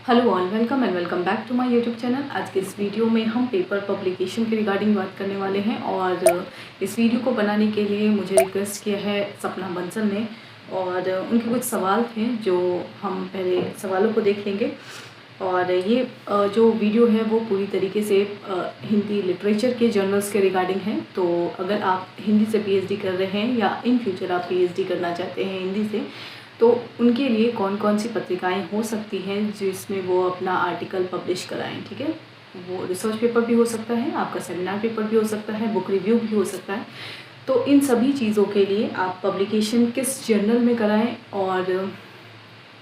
Hello all, welcome and welcome back to my YouTube channel. आज के इस video में हम पेपर पब्लिकेशन के रिगार्डिंग बात करने वाले हैं और इस वीडियो को बनाने के लिए मुझे रिक्वेस्ट किया है सपना बंसल ने और उनके कुछ सवाल थे जो हम पहले सवालों को देख लेंगे। और ये जो वीडियो है वो पूरी तरीके से हिंदी लिटरेचर के जर्नल्स के रिगार्डिंग है। तो अगर आप हिंदी से पीएचडी कर रहे हैं या इन फ्यूचर आप पीएचडी करना चाहते हैं हिंदी से, तो उनके लिए कौन कौन सी पत्रिकाएं हो सकती हैं जिसमें वो अपना आर्टिकल पब्लिश कराएं। ठीक है, वो रिसर्च पेपर भी हो सकता है, आपका सेमिनार पेपर भी हो सकता है, बुक रिव्यू भी हो सकता है। तो इन सभी चीज़ों के लिए आप पब्लिकेशन किस जर्नल में कराएं और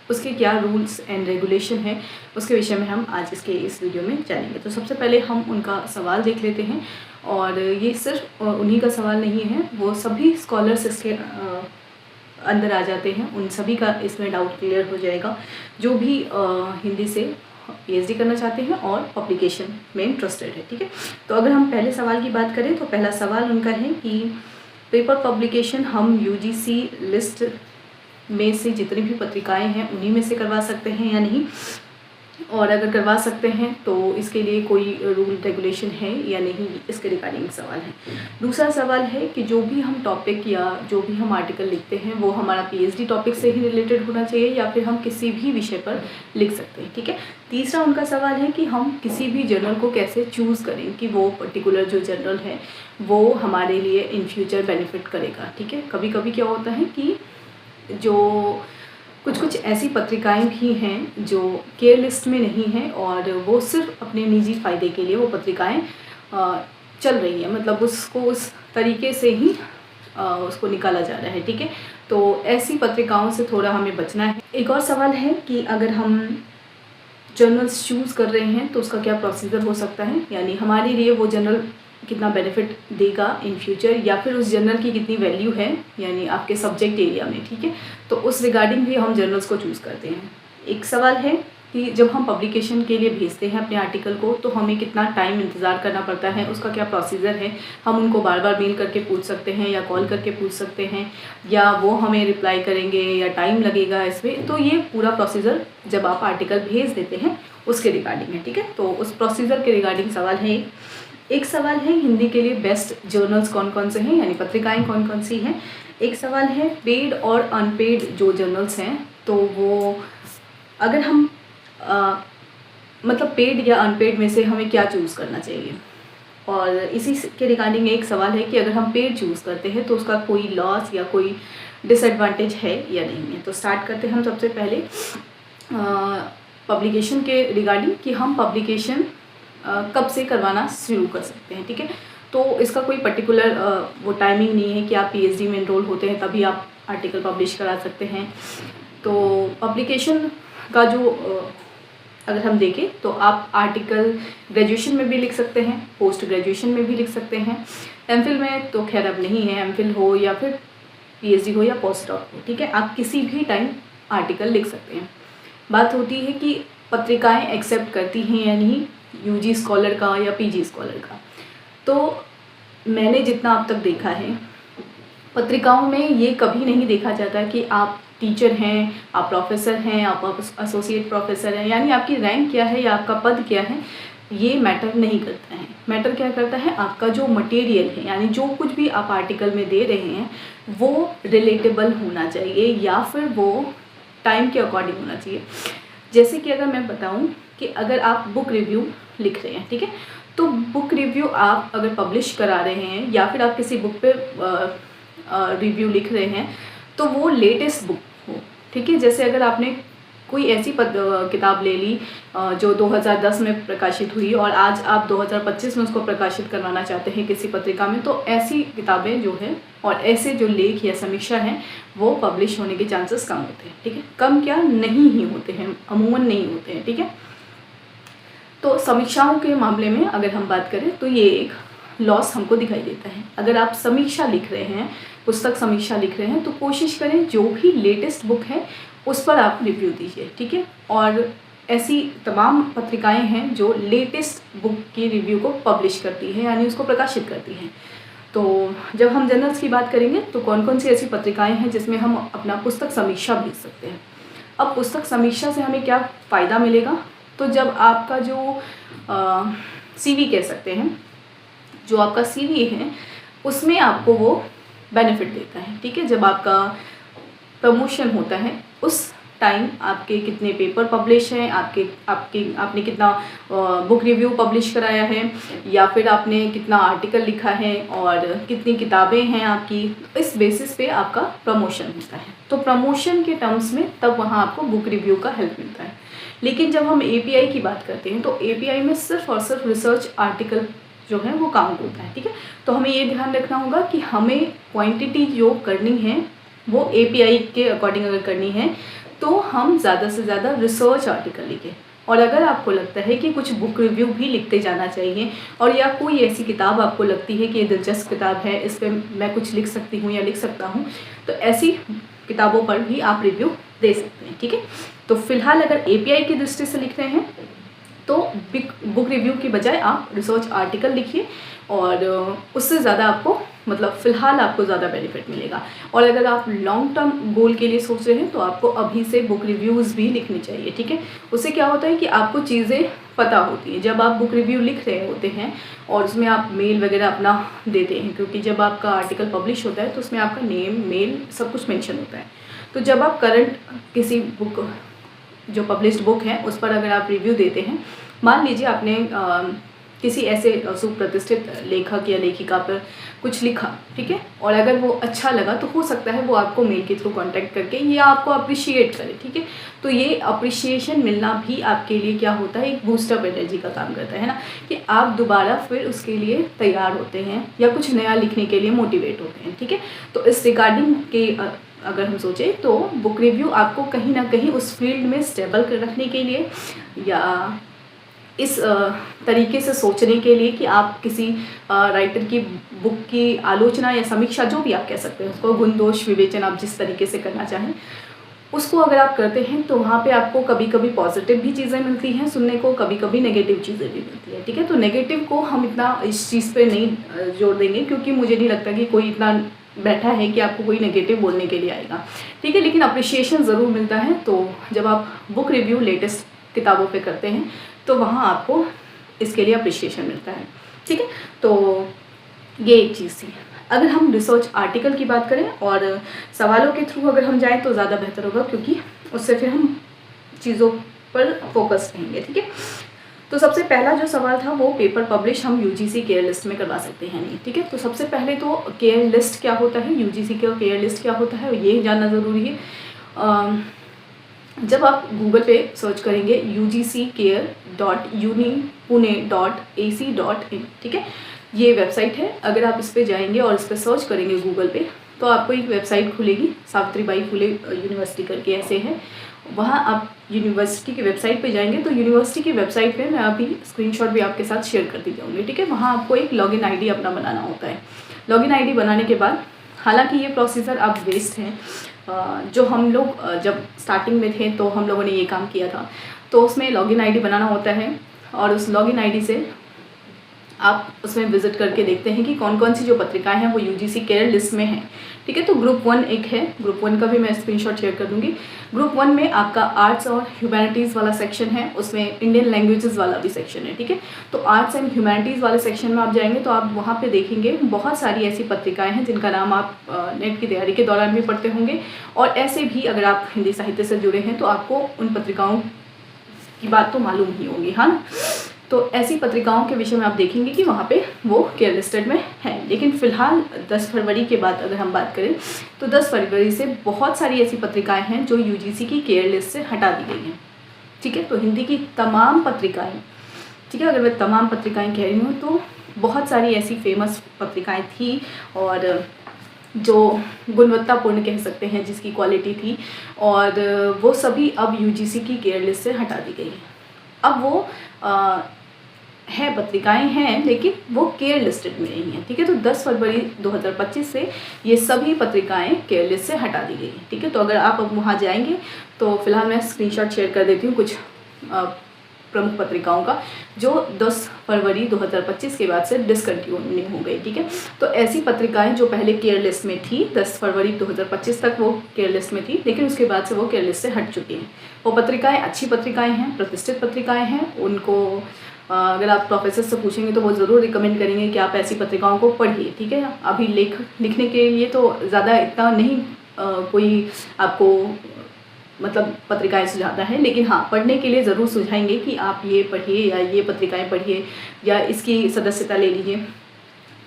उसके क्या रूल्स एंड रेगुलेशन है, उसके विषय में हम आज इस वीडियो में जानेंगे। तो सबसे पहले हम उनका सवाल देख लेते हैं और ये सिर्फ उन्हीं का सवाल नहीं है, वो सभी स्कॉलर्स इसके अंदर आ जाते हैं, उन सभी का इसमें डाउट क्लियर हो जाएगा जो भी हिंदी से पीएचडी करना चाहते हैं और पब्लिकेशन में इंटरेस्टेड है। ठीक है, तो अगर हम पहले सवाल की बात करें तो पहला सवाल उनका है कि पेपर पब्लिकेशन हम यूजीसी लिस्ट में से जितनी भी पत्रिकाएं हैं उन्हीं में से करवा सकते हैं या नहीं, और अगर करवा सकते हैं तो इसके लिए कोई रूल रेगुलेशन है या नहीं, इसके रिगार्डिंग सवाल है। दूसरा सवाल है कि जो भी हम टॉपिक या जो भी हम आर्टिकल लिखते हैं वो हमारा पीएचडी टॉपिक से ही रिलेटेड होना चाहिए या फिर हम किसी भी विषय पर लिख सकते हैं। ठीक है, तीसरा उनका सवाल है कि हम किसी भी जर्नल को कैसे चूज़ करें कि वो पर्टिकुलर जो जर्नल है वो हमारे लिए इन फ्यूचर बेनिफिट करेगा। ठीक है, कभी कभी क्या होता है कि जो कुछ ऐसी पत्रिकाएं भी हैं जो केयर लिस्ट में नहीं हैं और वो सिर्फ अपने निजी फ़ायदे के लिए वो पत्रिकाएं चल रही हैं, मतलब उसको उस तरीके से ही उसको निकाला जा रहा है। ठीक है, तो ऐसी पत्रिकाओं से थोड़ा हमें बचना है। एक और सवाल है कि अगर हम जर्नल्स चूज़ कर रहे हैं तो उसका क्या प्रोसीजर हो सकता है, यानी हमारे लिए वो जर्नल कितना बेनिफिट देगा इन फ्यूचर या फिर उस जर्नल की कितनी वैल्यू है यानी आपके सब्जेक्ट एरिया में। ठीक है, तो उस रिगार्डिंग भी हम जर्नल्स को चूज़ करते हैं। एक सवाल है कि जब हम पब्लिकेशन के लिए भेजते हैं अपने आर्टिकल को तो हमें कितना टाइम इंतज़ार करना पड़ता है, उसका क्या प्रोसीजर है। हम उनको बार बार मेल करके पूछ सकते हैं या कॉल करके पूछ सकते हैं या वो हमें रिप्लाई करेंगे या टाइम लगेगा इसमें। तो ये पूरा प्रोसीजर जब आप आर्टिकल भेज देते हैं उसके रिगार्डिंग है। ठीक है, तो उस प्रोसीजर के रिगार्डिंग सवाल है। एक सवाल है हिंदी के लिए बेस्ट जर्नल्स कौन कौन से हैं, यानी पत्रिकाएं कौन कौन सी हैं। एक सवाल है पेड और अनपेड जो जर्नल्स हैं तो वो अगर हम मतलब पेड या अनपेड में से हमें क्या चूज़ करना चाहिए। और इसी के रिगार्डिंग एक सवाल है कि अगर हम पेड चूज़ करते हैं तो उसका कोई लॉस या कोई डिसएडवांटेज है या नहीं है। तो स्टार्ट करते हैं हम सबसे पहले पब्लिकेशन के रिगार्डिंग कि हम पब्लिकेशन कब से करवाना शुरू कर सकते हैं। ठीक है, तो इसका कोई पर्टिकुलर वो टाइमिंग नहीं है कि आप पीएचडी में एनरोल होते हैं तभी आप आर्टिकल पब्लिश करा सकते हैं। तो पब्लिकेशन का जो अगर हम देखें तो आप आर्टिकल ग्रेजुएशन में भी लिख सकते हैं, पोस्ट ग्रेजुएशन में भी लिख सकते हैं। एमफिल में तो खैर अब नहीं है, एमफिल हो या फिर पीएचडी हो या पोस्ट डॉक हो। ठीक है, आप किसी भी टाइम आर्टिकल लिख सकते हैं। बात होती है कि पत्रिकाएं एक्सेप्ट करती हैं या नहीं, यूजी स्कॉलर का या पीजी स्कॉलर का। तो मैंने जितना अब तक देखा है पत्रिकाओं में ये कभी नहीं देखा जाता कि आप टीचर हैं, आप प्रोफेसर हैं, आप एसोसिएट प्रोफेसर हैं, यानी आपकी रैंक क्या है या आपका पद क्या है ये मैटर नहीं करता है। मैटर क्या करता है आपका जो मटेरियल है, यानी जो कुछ भी आप आर्टिकल में दे रहे हैं वो रिलेटेबल होना चाहिए या फिर वो टाइम के अकॉर्डिंग होना चाहिए। जैसे कि अगर मैं बताऊं कि अगर आप बुक रिव्यू लिख रहे हैं, ठीक है, तो बुक रिव्यू आप अगर पब्लिश करा रहे हैं या फिर आप किसी बुक पे रिव्यू लिख रहे हैं तो वो लेटेस्ट बुक हो। ठीक है, जैसे अगर आपने कोई ऐसी किताब ले ली जो 2010 में प्रकाशित हुई और आज आप 2025 में उसको प्रकाशित करवाना चाहते हैं किसी पत्रिका में, तो ऐसी किताबें जो है और ऐसे जो लेख या समीक्षा हैं वो पब्लिश होने के चांसेस कम होते हैं। ठीक है, कम क्या नहीं ही होते हैं, अमूमन नहीं होते हैं। ठीक है, तो समीक्षाओं के मामले में अगर हम बात करें तो ये एक लॉस हमको दिखाई देता है। अगर आप समीक्षा लिख रहे हैं, पुस्तक समीक्षा लिख रहे हैं, तो कोशिश करें जो भी लेटेस्ट बुक है उस पर आप रिव्यू दीजिए। ठीक है, और ऐसी तमाम पत्रिकाएं हैं जो लेटेस्ट बुक की रिव्यू को पब्लिश करती है यानी उसको प्रकाशित करती हैं। तो जब हम जर्नल्स की बात करेंगे तो कौन कौन सी ऐसी पत्रिकाएं हैं जिसमें हम अपना पुस्तक समीक्षा भेज सकते हैं। अब पुस्तक समीक्षा से हमें क्या फ़ायदा मिलेगा तो जब आपका जो CV कह सकते हैं, जो आपका CV है उसमें आपको वो बेनिफिट देता है, ठीक है। जब आपका प्रमोशन होता है उस टाइम आपके कितने पेपर पब्लिश हैं, आपने कितना बुक रिव्यू पब्लिश कराया है, या फिर आपने कितना आर्टिकल लिखा है और कितनी किताबें हैं आपकी, इस बेसिस पे आपका प्रमोशन होता है। तो प्रमोशन के टर्म्स में तब वहाँ आपको बुक रिव्यू का हेल्प मिलता है। लेकिन जब हम API की बात करते हैं तो API में सिर्फ और सिर्फ रिसर्च आर्टिकल जो है वो काउंट होता है, ठीक है। तो हमें ये ध्यान रखना होगा कि हमें क्वांटिटी जो करनी है वो API के अकॉर्डिंग अगर करनी है तो हम ज़्यादा से ज़्यादा रिसर्च आर्टिकल लिखें। और अगर आपको लगता है कि कुछ बुक रिव्यू भी लिखते जाना चाहिए, और या कोई ऐसी किताब आपको लगती है कि ये दिलचस्प किताब है, इस पर मैं कुछ लिख सकती हूँ या लिख सकता हूँ, तो ऐसी किताबों पर भी आप रिव्यू दे सकते हैं, ठीक है। तो फिलहाल अगर API की दृष्टि से लिख रहे हैं तो बुक रिव्यू की बजाय आप रिसर्च आर्टिकल लिखिए, और उससे ज़्यादा आपको मतलब फ़िलहाल आपको ज़्यादा बेनिफिट मिलेगा। और अगर आप लॉन्ग टर्म गोल के लिए सोच रहे हैं तो आपको अभी से बुक रिव्यूज़ भी लिखनी चाहिए, ठीक है। उससे क्या होता है कि आपको चीज़ें पता होती हैं। जब आप बुक रिव्यू लिख रहे होते हैं और उसमें आप मेल वगैरह अपना देते हैं, क्योंकि जब आपका आर्टिकल पब्लिश होता है तो उसमें आपका नेम, मेल सब कुछ मेंशन होता है। तो जब आप करंट किसी बुक जो पब्लिश्ड बुक है उस पर अगर आप रिव्यू देते हैं, मान लीजिए आपने किसी ऐसे सुप्रतिष्ठित लेखक या लेखिका पर कुछ लिखा, ठीक है, और अगर वो अच्छा लगा तो हो सकता है वो आपको मेल के थ्रू कांटेक्ट करके या आपको अप्रिशिएट करे, ठीक है। तो ये अप्रिशिएशन मिलना भी आपके लिए क्या होता है, एक बूस्टअप एनर्जी का काम करता है ना, कि आप दोबारा फिर उसके लिए तैयार होते हैं या कुछ नया लिखने के लिए मोटिवेट होते हैं, ठीक है। तो इस रिगार्डिंग के अगर हम सोचें तो बुक रिव्यू आपको कहीं ना कहीं उस फील्ड में स्टेबल कर रखने के लिए, या इस तरीके से सोचने के लिए कि आप किसी राइटर की बुक की आलोचना या समीक्षा, जो भी आप कह सकते हैं उसको, गुण दोष विवेचन आप जिस तरीके से करना चाहें, उसको अगर आप करते हैं तो वहाँ पे आपको कभी कभी पॉजिटिव भी चीज़ें मिलती हैं सुनने को, कभी कभी नेगेटिव चीज़ें भी मिलती हैं, ठीक है। तो नेगेटिव को हम इतना इस चीज़ पे नहीं जोड़ देंगे, क्योंकि मुझे नहीं लगता कि कोई इतना बैठा है कि आपको कोई नेगेटिव बोलने के लिए आएगा, ठीक है। लेकिन अप्रिशिएशन ज़रूर मिलता है। तो जब आप बुक रिव्यू लेटेस्ट किताबों पे करते हैं तो वहाँ आपको इसके लिए अप्रिशिएशन मिलता है, ठीक है। तो ये एक चीज़ थी। अगर हम रिसर्च आर्टिकल की बात करें और सवालों के थ्रू अगर हम जाएं तो ज़्यादा बेहतर होगा, क्योंकि उससे फिर हम चीज़ों पर फोकस रहेंगे, ठीक है। तो सबसे पहला जो सवाल था वो पेपर पब्लिश हम UGC केयर लिस्ट में करवा सकते हैं नहीं, ठीक है। तो सबसे पहले तो केयर लिस्ट क्या होता है, UGC का केयर लिस्ट क्या होता है, ये जानना ज़रूरी है। जब आप गूगल पे सर्च करेंगे ugcare.unipune.ac.in, ठीक है, ये वेबसाइट है। अगर आप इस पर जाएंगे और इस पर सर्च करेंगे गूगल पे तो आपको एक वेबसाइट खुलेगी, सावित्रीबाई फुले यूनिवर्सिटी करके ऐसे है। वहाँ आप यूनिवर्सिटी की वेबसाइट पे जाएंगे तो यूनिवर्सिटी की वेबसाइट पे मैं अभी स्क्रीनशॉट भी आपके साथ शेयर करती जाऊँगी, ठीक है। वहाँ आपको एक लॉगिन आईडी अपना बनाना होता है। लॉगिन आईडी बनाने के बाद, हालांकि ये प्रोसीजर अब वेस्ट है, जो हम लोग जब स्टार्टिंग में थे तो हम लोगों ने ये काम किया था। तो उसमें लॉगिन आईडी बनाना होता है और उस लॉगिन आईडी से आप उसमें विजिट करके देखते हैं कि कौन कौन सी जो पत्रिकाएं हैं वो UGC केयर लिस्ट में हैं, ठीक है। तो ग्रुप 1 एक है, ग्रुप 1 का भी मैं स्क्रीनशॉट शेयर कर दूंगी। ग्रुप 1 में आपका आर्ट्स और ह्यूमैनिटीज़ वाला सेक्शन है, उसमें इंडियन लैंग्वेजेस वाला भी सेक्शन है, ठीक है। तो आर्ट्स एंड ह्यूमैनिटीज़ वाले सेक्शन में आप जाएंगे तो आप वहाँ पे देखेंगे बहुत सारी ऐसी पत्रिकाएं हैं जिनका नाम आप नेट की तैयारी के दौरान भी पढ़ते होंगे, और ऐसे भी अगर आप हिंदी साहित्य से जुड़े हैं तो आपको उन पत्रिकाओं की बात तो मालूम ही होगी, हाँ ना। तो ऐसी पत्रिकाओं के विषय में आप देखेंगे कि वहाँ पे वो केयर लिस्टेड में है। लेकिन फ़िलहाल 10 फरवरी के बाद अगर हम बात करें तो 10 फरवरी से बहुत सारी ऐसी पत्रिकाएं हैं जो UGC की केयर लिस्ट से हटा दी गई हैं, ठीक है। तो हिंदी की तमाम पत्रिकाएं, ठीक है, अगर मैं तमाम पत्रिकाएं कह रही हूँ तो बहुत सारी ऐसी फेमस पत्रिकाएँ थी और जो गुणवत्तापूर्ण कह सकते हैं, जिसकी क्वालिटी थी, और वो सभी अब UGC की केयर लिस्ट से हटा दी गई है। अब वो है पत्रिकाएं हैं लेकिन वो केयर लिस्टेड में नहीं है, ठीक है। तो 10 फरवरी 2025 से ये सभी पत्रिकाएं केयर लिस्ट से हटा दी गई हैं, ठीक है। तो अगर आप अब वहाँ जाएंगे तो फिलहाल मैं स्क्रीनशॉट शेयर कर देती हूँ कुछ प्रमुख पत्रिकाओं का, जो 10 फरवरी 2025 के बाद से डिसकंटिन्यू हो गई। ठीक है, तो ऐसी पत्रिकाएं जो पहले केयर लिस्ट में थी, 10 फरवरी 2025 तक वो केयर लिस्ट में थी, लेकिन उसके बाद से वो केयर लिस्ट से हट चुकी हैं। वो पत्रिकाएं अच्छी पत्रिकाएं हैं, प्रतिष्ठित पत्रिकाएं हैं। उनको अगर आप प्रोफेसर से पूछेंगे तो वो ज़रूर रिकमेंड करेंगे कि आप ऐसी पत्रिकाओं को पढ़िए। ठीक है, अभी लिखने के लिए तो ज़्यादा इतना नहीं कोई आपको मतलब पत्रिकाएं सुझाता है, लेकिन हाँ पढ़ने के लिए ज़रूर सुझाएंगे कि आप ये पढ़िए या ये पत्रिकाएं पढ़िए या इसकी सदस्यता ले लीजिए।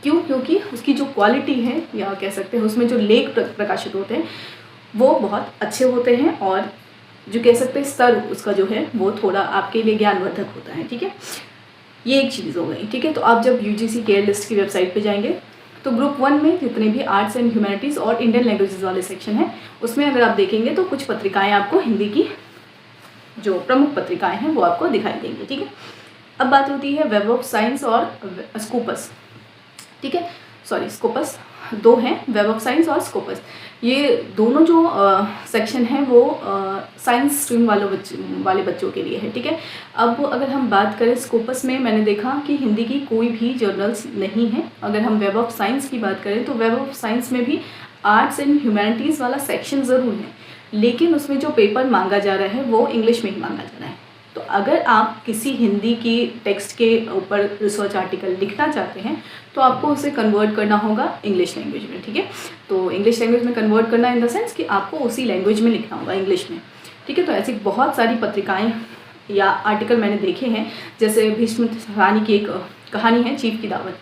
क्यों? क्योंकि उसकी जो क्वालिटी है या कह सकते हैं उसमें जो लेख प्रकाशित होते हैं वो बहुत अच्छे होते हैं, और जो कह सकते हैं स्तर उसका जो है वो थोड़ा आपके लिए ज्ञानवर्धक होता है। ठीक है, ये एक चीज़ हो गई। ठीक है, तो आप जब यूजीसी केयर लिस्ट की वेबसाइट पे जाएंगे तो ग्रुप 1 में जितने भी आर्ट्स एंड ह्यूमैनिटीज़ और इंडियन लैंग्वेजेस वाले सेक्शन हैं उसमें अगर आप देखेंगे तो कुछ पत्रिकाएं आपको हिंदी की जो प्रमुख पत्रिकाएं हैं वो आपको दिखाई देंगी। ठीक है, अब बात होती है वेब ऑफ साइंस और स्कोपस। ठीक है, सॉरी स्कोपस दो हैं, वेब ऑफ साइंस और स्कोपस। ये दोनों जो सेक्शन हैं वो साइंस स्ट्रीम वाले बच्चों के लिए है। ठीक है, अब अगर हम बात करें स्कोपस में, मैंने देखा कि हिंदी की कोई भी जर्नल्स नहीं है। अगर हम वेब ऑफ साइंस की बात करें तो वेब ऑफ साइंस में भी आर्ट्स एंड ह्यूमैनिटीज़ वाला सेक्शन ज़रूर है, लेकिन उसमें जो पेपर मांगा जा रहा है वो इंग्लिश में ही मांगा जा रहा है। तो अगर आप किसी हिंदी की टेक्स्ट के ऊपर रिसर्च आर्टिकल लिखना चाहते हैं तो आपको उसे कन्वर्ट करना होगा इंग्लिश लैंग्वेज में। ठीक है, तो इंग्लिश लैंग्वेज में कन्वर्ट करना इन द सेंस कि आपको उसी लैंग्वेज में लिखना होगा, इंग्लिश में। ठीक है, तो ऐसी बहुत सारी पत्रिकाएं या आर्टिकल मैंने देखे हैं, जैसे भीष्म रानी की एक कहानी है चीफ की दावत।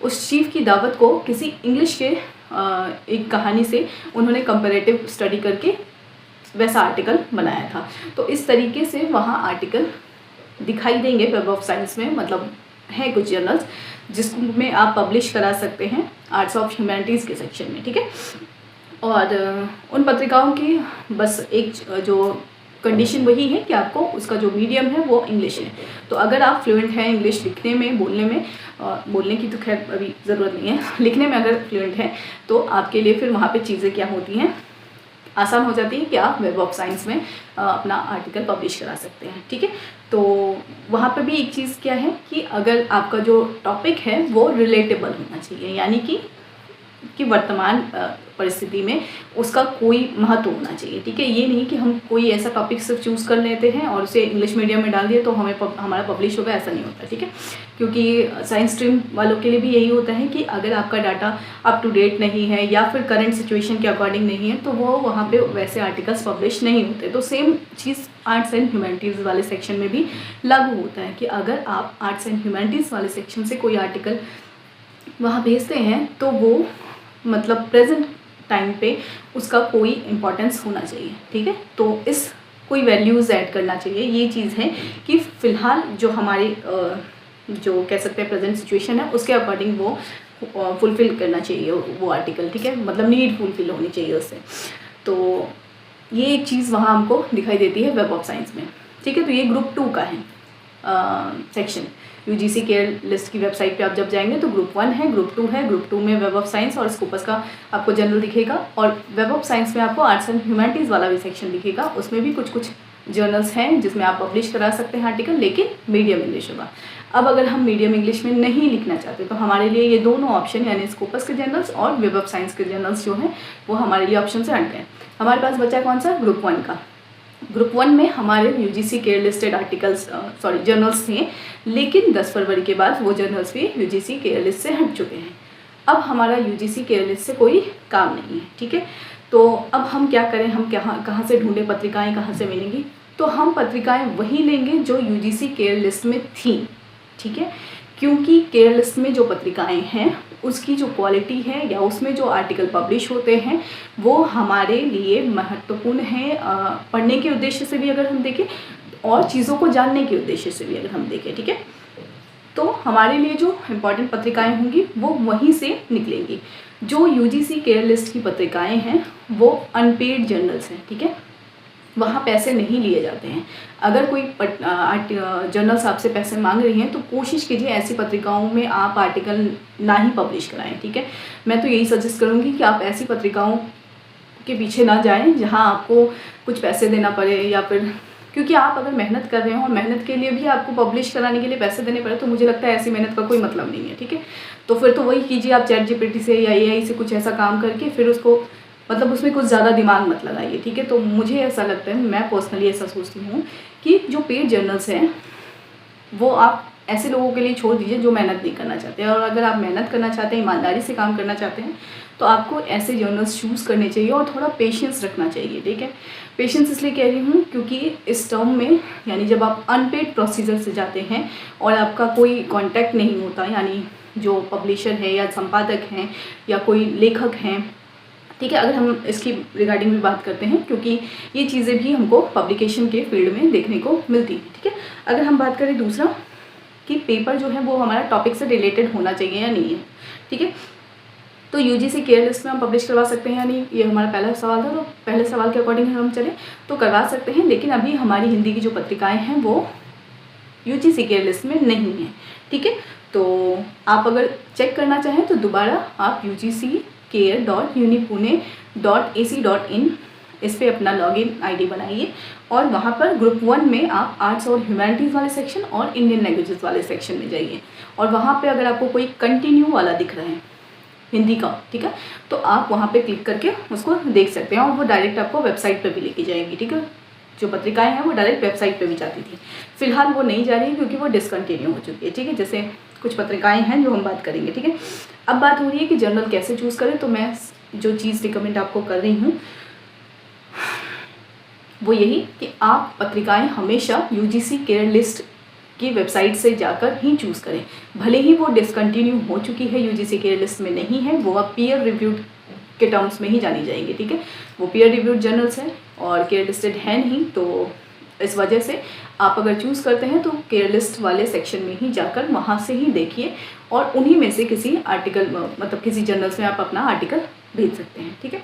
उस चीफ की दावत को किसी इंग्लिश के एक कहानी से उन्होंने कंपैरेटिव स्टडी करके वैसा आर्टिकल बनाया था। तो इस तरीके से वहाँ आर्टिकल दिखाई देंगे वेब ऑफ साइंस में, मतलब है कुछ जर्नल्स जिसमें आप पब्लिश करा सकते हैं आर्ट्स ऑफ ह्यूमैनिटीज़ के सेक्शन में। ठीक है, और उन पत्रिकाओं की बस एक जो कंडीशन वही है कि आपको उसका जो मीडियम है वो इंग्लिश है। तो अगर आप फ्लुएंट हैं इंग्लिश लिखने में, बोलने में, बोलने की तो खैर अभी ज़रूरत नहीं है, लिखने में अगर फ्लुएंट हैं तो आपके लिए फिर वहाँ पे चीज़ें क्या होती हैं, आसान हो जाती है कि आप वेब ऑफ साइंस में अपना आर्टिकल पब्लिश करा सकते हैं। ठीक है, तो वहाँ पे भी एक चीज़ क्या है कि अगर आपका जो टॉपिक है वो रिलेटेबल होना चाहिए, यानी कि वर्तमान परिस्थिति में उसका कोई महत्व होना चाहिए। ठीक है, ये नहीं कि हम कोई ऐसा टॉपिक सिर्फ चूज़ कर लेते हैं और उसे इंग्लिश मीडियम में डाल दिए तो हमारा पब्लिश होगा, ऐसा नहीं होता। ठीक है, क्योंकि साइंस स्ट्रीम वालों के लिए भी यही होता है कि अगर आपका डाटा अप टू डेट नहीं है या फिर करंट सिचुएशन के अकॉर्डिंग नहीं है तो वो वहाँ पे वैसे आर्टिकल्स पब्लिश नहीं होते। तो same cheese arts and humanities वाले सेक्शन में भी लागू होता है कि अगर आप आर्ट्स एंड ह्यूमैनिटीज़ वाले सेक्शन से कोई आर्टिकल वहाँ भेजते हैं तो वो मतलब प्रेजेंट टाइम पे उसका कोई इम्पोर्टेंस होना चाहिए। ठीक है, तो इस कोई वैल्यूज़ ऐड करना चाहिए। ये चीज़ है कि फ़िलहाल जो हमारे जो कह सकते हैं प्रेजेंट सिचुएशन है उसके अकॉर्डिंग वो फुलफ़िल करना चाहिए वो आर्टिकल। ठीक है, मतलब नीड फुलफ़िल होनी चाहिए उससे। तो ये एक चीज़ वहाँ हमको दिखाई देती है वेब ऑफ साइंस में। ठीक है, तो ये ग्रुप 2 का है सेक्शन। यूजीसी केयर लिस्ट की वेबसाइट पे आप जब जाएंगे तो ग्रुप 1 है, ग्रुप 2 है। ग्रुप 2 में वेब ऑफ साइंस और स्कोपस का आपको जनरल दिखेगा, और वेब ऑफ साइंस में आपको आर्ट्स एंड ह्यूमैनिटीज़ वाला भी सेक्शन दिखेगा। उसमें भी कुछ जर्नल्स हैं जिसमें आप पब्लिश करा सकते हैं आर्टिकल, लेकिन मीडियम इंग्लिश होगा। अब अगर हम मीडियम इंग्लिश में नहीं लिखना चाहते तो हमारे लिए ये दोनों ऑप्शन यानी स्कोपस के जर्नल्स और वेब ऑफ साइंस के जर्नल्स जो हैं वो हमारे लिए ऑप्शन से हट गए। हमारे पास बचा कौन सा? ग्रुप 1 का। ग्रुप 1 में हमारे UGC care listed articles journals थे, लेकिन 10 फरवरी के बाद वो जर्नल्स भी यूजीसी केयर लिस्ट से हट चुके हैं। अब हमारा यूजीसी केयर लिस्ट से कोई काम नहीं है। ठीक है, तो अब हम क्या करें, हम कहाँ से ढूंढें पत्रिकाएं, कहाँ से मिलेंगी? तो हम पत्रिकाएं वही लेंगे जो यूजीसी केयर लिस्ट में थी। ठीक है, क्योंकि केयर लिस्ट में जो पत्रिकाएं हैं उसकी जो क्वालिटी है या उसमें जो आर्टिकल पब्लिश होते हैं वो हमारे लिए महत्वपूर्ण है, पढ़ने के उद्देश्य से भी अगर हम देखें और चीज़ों को जानने के उद्देश्य से भी अगर हम देखें। ठीक है, तो हमारे लिए जो इम्पॉर्टेंट पत्रिकाएं होंगी वो वहीं से निकलेंगी। जो यूजीसी केयर लिस्ट की पत्रिकाएं हैं वो अनपेड जर्नल्स हैं। ठीक है, वहाँ पैसे नहीं लिए जाते हैं। अगर कोई जर्नल्स आपसे पैसे मांग रही हैं तो कोशिश कीजिए ऐसी पत्रिकाओं में आप आर्टिकल ना ही पब्लिश कराएं। ठीक है, मैं तो यही सजेस्ट करूँगी कि आप ऐसी पत्रिकाओं के पीछे ना जाएं जहां आपको कुछ पैसे देना पड़े या फिर क्योंकि आप अगर मेहनत कर रहे हैं और मेहनत के लिए भी आपको पब्लिश कराने के लिए पैसे देने पड़े तो मुझे लगता है ऐसी मेहनत का कोई मतलब नहीं है, ठीक है। तो फिर तो वही कीजिए आप ChatGPT से या AI से कुछ ऐसा काम करके फिर उसको मतलब उसमें कुछ ज़्यादा दिमाग मत लगाइए, ठीक है। तो मुझे ऐसा लगता है, मैं पर्सनली ऐसा सोचती हूँ कि जो पेड जर्नल्स हैं वो आप ऐसे लोगों के लिए छोड़ दीजिए जो मेहनत नहीं करना चाहते हैं। और अगर आप मेहनत करना चाहते हैं, ईमानदारी से काम करना चाहते हैं, तो आपको ऐसे जर्नल्स चूज़ करने चाहिए और थोड़ा पेशेंस रखना चाहिए, ठीक है। पेशेंस इसलिए कह रही हूँ क्योंकि इस टर्म में यानी जब आप अनपेड प्रोसीजर से जाते हैं और आपका कोई कॉन्टैक्ट नहीं होता, यानी जो पब्लिशर है या संपादक हैं या कोई लेखक हैं, ठीक है, अगर हम इसकी रिगार्डिंग भी बात करते हैं क्योंकि ये चीज़ें भी हमको पब्लिकेशन के फील्ड में देखने को मिलती हैं, ठीक है। अगर हम बात करें दूसरा कि पेपर जो है वो हमारा टॉपिक से रिलेटेड होना चाहिए या नहीं है, ठीक है। तो UGC केयर लिस्ट में हम पब्लिश करवा सकते हैं या नहीं, ये हमारा पहला सवाल था। तो पहले सवाल के अकॉर्डिंग हम चले तो करवा सकते हैं, लेकिन अभी हमारी हिंदी की जो पत्रिकाएँ हैं वो UGC केयर लिस्ट में नहीं है, ठीक है। तो आप अगर चेक करना चाहें तो दोबारा आप ugccare.unipune.ac.in इस पर अपना लॉगिन ID बनाइए और वहाँ पर ग्रुप 1 में आप आर्ट्स और ह्यूमैनिटीज़ वाले सेक्शन और इंडियन लैंग्वेजेस वाले सेक्शन में जाइए और वहाँ पे अगर आपको कोई कंटिन्यू वाला दिख रहा है हिंदी का, ठीक है, तो आप वहाँ पे क्लिक करके उसको देख सकते हैं और वो डायरेक्ट आपको वेबसाइट पे भी लेके जाएंगी, ठीक है। जो पत्रिकाएं हैं वो डायरेक्ट वेबसाइट पे भी जाती थी, फिलहाल वो नहीं जा रही है क्योंकि वो डिसकंटिन्यू हो चुकी है, ठीक है। जैसे कुछ पत्रिकाएं हैं जो हम बात करेंगे, ठीक है। अब बात हो रही है कि जर्नल कैसे चूज़ करें, तो मैं जो चीज़ रिकमेंड आपको कर रही हूँ वो यही कि आप पत्रिकाएं हमेशा UGC केयर लिस्ट की वेबसाइट से जाकर ही चूज़ करें, भले ही वो डिसकंटिन्यू हो चुकी है, UGC केयर लिस्ट में नहीं है, वो अब पीयर रिव्यूड के टर्म्स में ही जानी जाएंगी, ठीक है। वो पीयर रिव्यूड जर्नल्स हैं और केयर लिस्टेड है नहीं, तो इस वजह से आप अगर चूज़ करते हैं तो केयर लिस्ट वाले सेक्शन में ही जाकर वहाँ से ही देखिए और उन्हीं में से किसी आर्टिकल मतलब किसी जर्नल्स में आप अपना आर्टिकल भेज सकते हैं, ठीक है।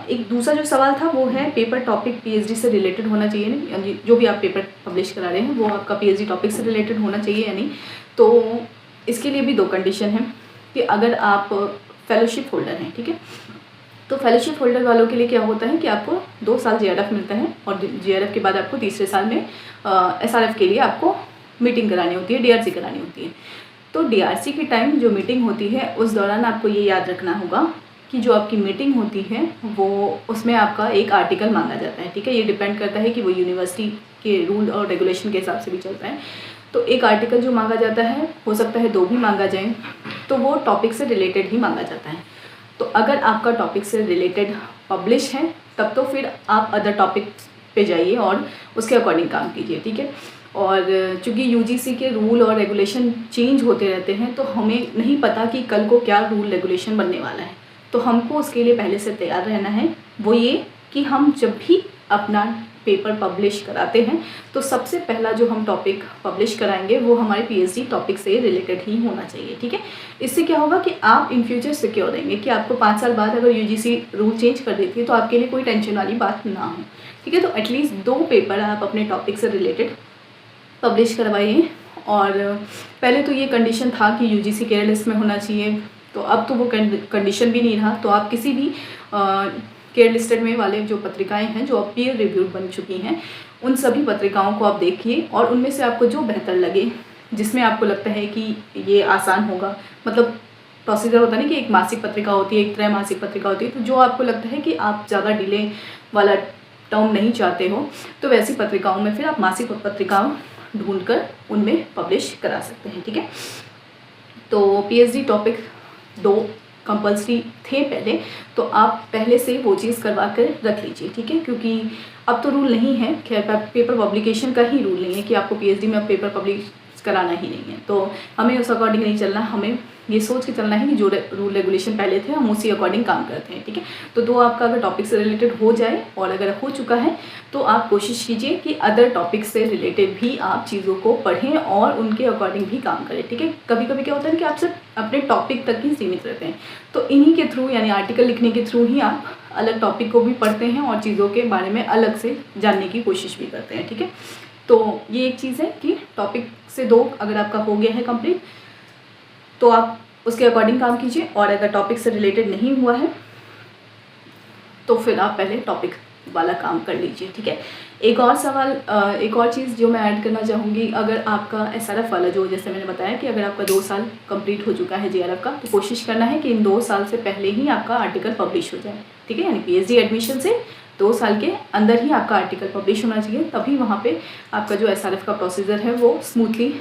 एक दूसरा जो सवाल था वो है पेपर टॉपिक PhD से रिलेटेड होना चाहिए नहीं, यानी जो भी आप पेपर पब्लिश करा रहे हैं वो आपका PhD टॉपिक से रिलेटेड होना चाहिए या नहीं। तो इसके लिए भी 2 कंडीशन हैं कि अगर आप फेलोशिप होल्डर हैं, ठीक है, तो फेलोशिप होल्डर वालों के लिए क्या होता है कि आपको 2 साल JRF मिलता है और JRF के बाद आपको तीसरे साल में SRF के लिए आपको मीटिंग करानी होती है, DRC करानी होती है। तो DRC की टाइम जो मीटिंग होती है उस दौरान आपको ये याद रखना होगा कि जो आपकी मीटिंग होती है वो उसमें आपका एक आर्टिकल मांगा जाता है, ठीक है। ये डिपेंड करता है कि वो यूनिवर्सिटी के रूल और रेगुलेशन के हिसाब से भी चलता है। तो एक आर्टिकल जो मांगा जाता है, हो सकता है 2 भी मांगा जाए, तो वो टॉपिक से रिलेटेड ही मांगा जाता है। तो अगर आपका टॉपिक से रिलेटेड पब्लिश है तब तो फिर आप अदर टॉपिक पे जाइए और उसके अकॉर्डिंग काम कीजिए, ठीक है। और चूँकि UGC के रूल और रेगुलेशन चेंज होते रहते हैं तो हमें नहीं पता कि कल को क्या रूल रेगुलेशन बनने वाला है, तो हमको उसके लिए पहले से तैयार रहना है। वो ये कि हम जब भी अपना पेपर पब्लिश कराते हैं तो सबसे पहला जो हम टॉपिक पब्लिश कराएंगे वो हमारे PhD टॉपिक से रिलेटेड ही होना चाहिए, ठीक है। इससे क्या होगा कि आप इन फ्यूचर सिक्योर रहेंगे कि आपको 5 साल बाद अगर UGC रूल चेंज कर देती है तो आपके लिए कोई टेंशन वाली बात ना हो, ठीक है। तो एटलीस्ट 2 पेपर आप अपने टॉपिक से रिलेटेड पब्लिश करवाइए। और पहले तो ये कंडीशन था कि UGC केयर लिस्ट में होना चाहिए, तो अब तो वो कंडीशन भी नहीं रहा। तो आप किसी भी केयर लिस्टेड में वाले जो पत्रिकाएं हैं जो अब पीयर रिव्यूड बन चुकी हैं उन सभी पत्रिकाओं को आप देखिए और उनमें से आपको जो बेहतर लगे, जिसमें आपको लगता है कि ये आसान होगा, मतलब प्रोसीजर होता है ना कि एक मासिक पत्रिका होती है, एक त्रैमासिक पत्रिका होती है, तो जो आपको लगता है कि आप ज़्यादा डिले वाला टर्म नहीं चाहते हो तो वैसी पत्रिकाओं में फिर आप मासिक पत्रिकाओं ढूंढकर उनमें पब्लिश करा सकते हैं, ठीक है। तो PhD टॉपिक 2 कंपल्सरी थे पहले, तो आप पहले से वो चीज़ करवा कर रख लीजिए, ठीक है। क्योंकि अब तो रूल नहीं है, खैर पेपर पब्लिकेशन का ही रूल नहीं है कि आपको PhD में अब पेपर पब्लिश कराना ही नहीं है, तो हमें उस अकॉर्डिंग नहीं चलना, हमें ये सोच के चलना है कि जो रूल रेगुलेशन पहले थे हम उसी अकॉर्डिंग काम करते हैं, ठीक है। तो 2 आपका अगर टॉपिक से रिलेटेड हो जाए और अगर हो चुका है तो आप कोशिश कीजिए कि अदर टॉपिक से रिलेटेड भी आप चीज़ों को पढ़ें और उनके अकॉर्डिंग भी काम करें, ठीक है। कभी कभी क्या होता है कि आप सिर्फ अपने टॉपिक तक ही सीमित रहते हैं, तो इन्हीं के थ्रू यानी आर्टिकल लिखने के थ्रू ही आप अलग टॉपिक को भी पढ़ते हैं और चीज़ों के बारे में अलग से जानने की कोशिश भी करते हैं, ठीक है। तो ये एक चीज़ है कि टॉपिक से 2 अगर आपका हो गया है कंप्लीट तो आप उसके अकॉर्डिंग काम कीजिए, और अगर टॉपिक से रिलेटेड नहीं हुआ है तो फिर आप पहले टॉपिक वाला काम कर लीजिए, ठीक है। एक और सवाल, एक और चीज़ जो मैं ऐड करना चाहूँगी, अगर आपका SRF वाला जो जैसे मैंने बताया कि अगर आपका 2 साल कंप्लीट हो चुका है JRF का, तो कोशिश करना है कि इन 2 साल से पहले ही आपका आर्टिकल पब्लिश हो जाए, ठीक है। यानी PhD एडमिशन से 2 साल के अंदर ही आपका आर्टिकल पब्लिश होना चाहिए, तभी वहाँ पे आपका जो SRF का प्रोसीजर है वो स्मूथली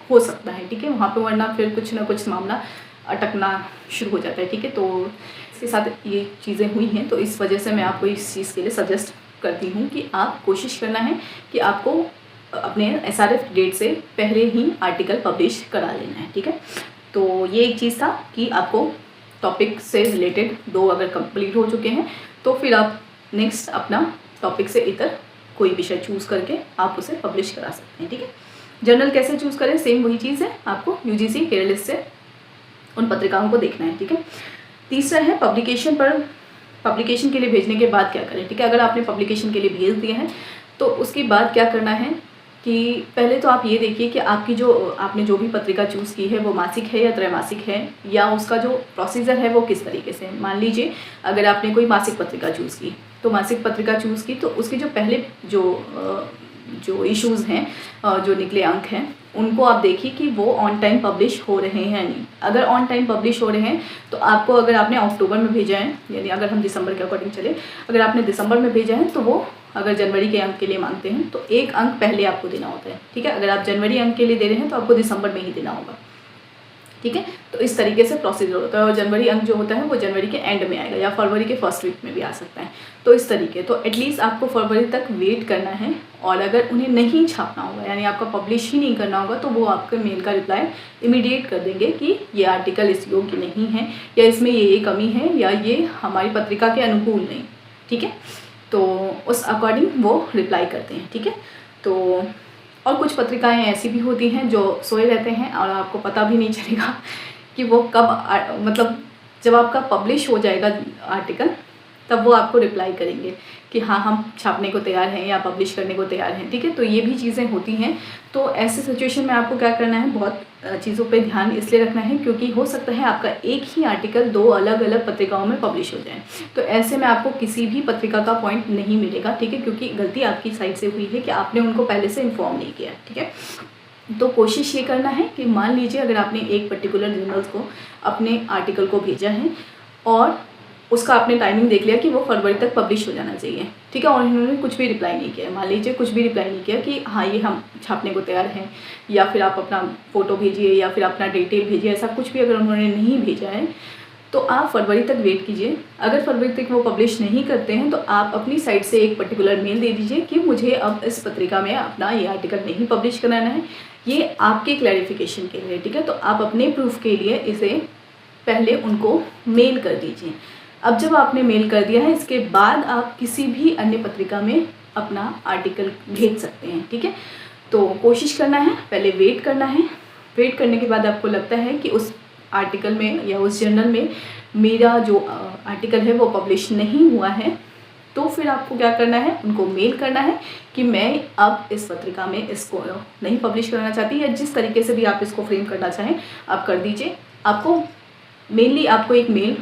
हो सकता है, ठीक है। वहाँ पे वरना फिर कुछ ना कुछ मामला अटकना शुरू हो जाता है, ठीक है। तो इसके साथ ये चीज़ें हुई हैं, तो इस वजह से मैं आपको इस चीज़ के लिए सजेस्ट करती हूँ कि आप कोशिश करना है कि आपको अपने SRF डेट से पहले ही आर्टिकल पब्लिश करा लेना है, ठीक है। तो ये एक चीज़ था कि आपको टॉपिक से रिलेटेड 2 अगर कंप्लीट हो चुके हैं तो फिर आप नेक्स्ट अपना टॉपिक से इतर कोई विषय चूज़ करके आप उसे पब्लिश करा सकते हैं, ठीक है। जर्नल कैसे चूज़ करें, सेम वही चीज़ है, आपको UGC केयर लिस्ट से उन पत्रिकाओं को देखना है, ठीक है। तीसरा है पब्लिकेशन के लिए भेजने के बाद क्या करें, ठीक है। अगर आपने पब्लिकेशन के लिए भेज दिए हैं तो उसके बाद क्या करना है कि पहले तो आप ये देखिए कि आपकी जो आपने जो भी पत्रिका चूज़ की है वो मासिक है या त्रैमासिक है, या उसका जो प्रोसीजर है वो किस तरीके से है। मान लीजिए अगर आपने कोई मासिक पत्रिका चूज़ की, तो मासिक पत्रिका चूज़ की तो उसके जो पहले जो इश्यूज़ हैं, जो निकले अंक हैं, उनको आप देखिए कि वो ऑन टाइम पब्लिश हो रहे हैं नहीं। अगर ऑन टाइम पब्लिश हो रहे हैं तो आपको, अगर आपने अक्टूबर में भेजा है, यानी अगर हम दिसंबर के अकॉर्डिंग चले, अगर आपने दिसंबर में भेजा है तो वो अगर जनवरी के अंक के लिए मांगते हैं तो 1 अंक पहले आपको देना होता है, ठीक है। अगर आप जनवरी अंक के लिए दे रहे हैं तो आपको दिसंबर में ही देना होगा, ठीक है। तो इस तरीके से प्रोसीजर होता है, और जनवरी अंक जो होता है वो जनवरी के एंड में आएगा या फरवरी के फर्स्ट वीक में भी आ सकता है। तो इस तरीके, तो एटलीस्ट आपको फरवरी तक वेट करना है, और अगर उन्हें नहीं छापना होगा, यानी आपका पब्लिश ही नहीं करना होगा, तो वो आपके मेल का रिप्लाई इमीडिएट कर देंगे कि ये आर्टिकल इस योग्य नहीं है, या इसमें ये कमी है, या ये हमारी पत्रिका के अनुकूल नहीं, ठीक है। तो उस अकॉर्डिंग वो रिप्लाई करते हैं, ठीक है। तो और कुछ पत्रिकाएं ऐसी भी होती हैं जो सोए रहते हैं और आपको पता भी नहीं चलेगा कि वो कब, मतलब जब आपका पब्लिश हो जाएगा आर्टिकल तब वो आपको रिप्लाई करेंगे कि हाँ हम छापने को तैयार हैं या पब्लिश करने को तैयार हैं, ठीक है। तो ये भी चीज़ें होती हैं। तो ऐसे सिचुएशन में आपको क्या करना है, बहुत चीज़ों पे ध्यान इसलिए रखना है क्योंकि हो सकता है आपका एक ही आर्टिकल 2 अलग अलग पत्रिकाओं में पब्लिश हो जाए। तो ऐसे में आपको किसी भी पत्रिका का पॉइंट नहीं मिलेगा, ठीक है, क्योंकि गलती आपकी साइड से हुई है कि आपने उनको पहले से इन्फॉर्म नहीं किया, ठीक है। तो कोशिश ये करना है कि मान लीजिए अगर आपने एक पर्टिकुलर जर्नल्स को अपने आर्टिकल को भेजा है और उसका आपने टाइमिंग देख लिया कि वो फरवरी तक पब्लिश हो जाना चाहिए, ठीक है, और इन्होंने कुछ भी रिप्लाई नहीं किया, मान लीजिए कुछ भी रिप्लाई नहीं किया कि हाँ ये हम छापने को तैयार हैं, या फिर आप अपना फ़ोटो भेजिए या फिर अपना डिटेल भेजिए, ऐसा कुछ भी अगर उन्होंने नहीं भेजा है तो आप फरवरी तक वेट कीजिए। अगर फरवरी तक वो पब्लिश नहीं करते हैं तो आप अपनी साइड से एक पर्टिकुलर मेल दे दीजिए कि मुझे अब इस पत्रिका में अपना ये आर्टिकल नहीं पब्लिश कराना है, ये आपके क्लैरिफिकेशन के लिए, ठीक है। तो आप अपने प्रूफ के लिए इसे पहले उनको मेल कर दीजिए। अब जब आपने मेल कर दिया है, इसके बाद आप किसी भी अन्य पत्रिका में अपना आर्टिकल भेज सकते हैं, ठीक है। तो कोशिश करना है, पहले वेट करना है, वेट करने के बाद आपको लगता है कि उस आर्टिकल में या उस जर्नल में मेरा जो आर्टिकल है वो पब्लिश नहीं हुआ है, तो फिर आपको क्या करना है, उनको मेल करना है कि मैं अब इस पत्रिका में इसको नहीं पब्लिश करना चाहती, या जिस तरीके से भी आप इसको फ्रेम करना चाहें आप कर दीजिए। आपको मेनली आपको एक मेल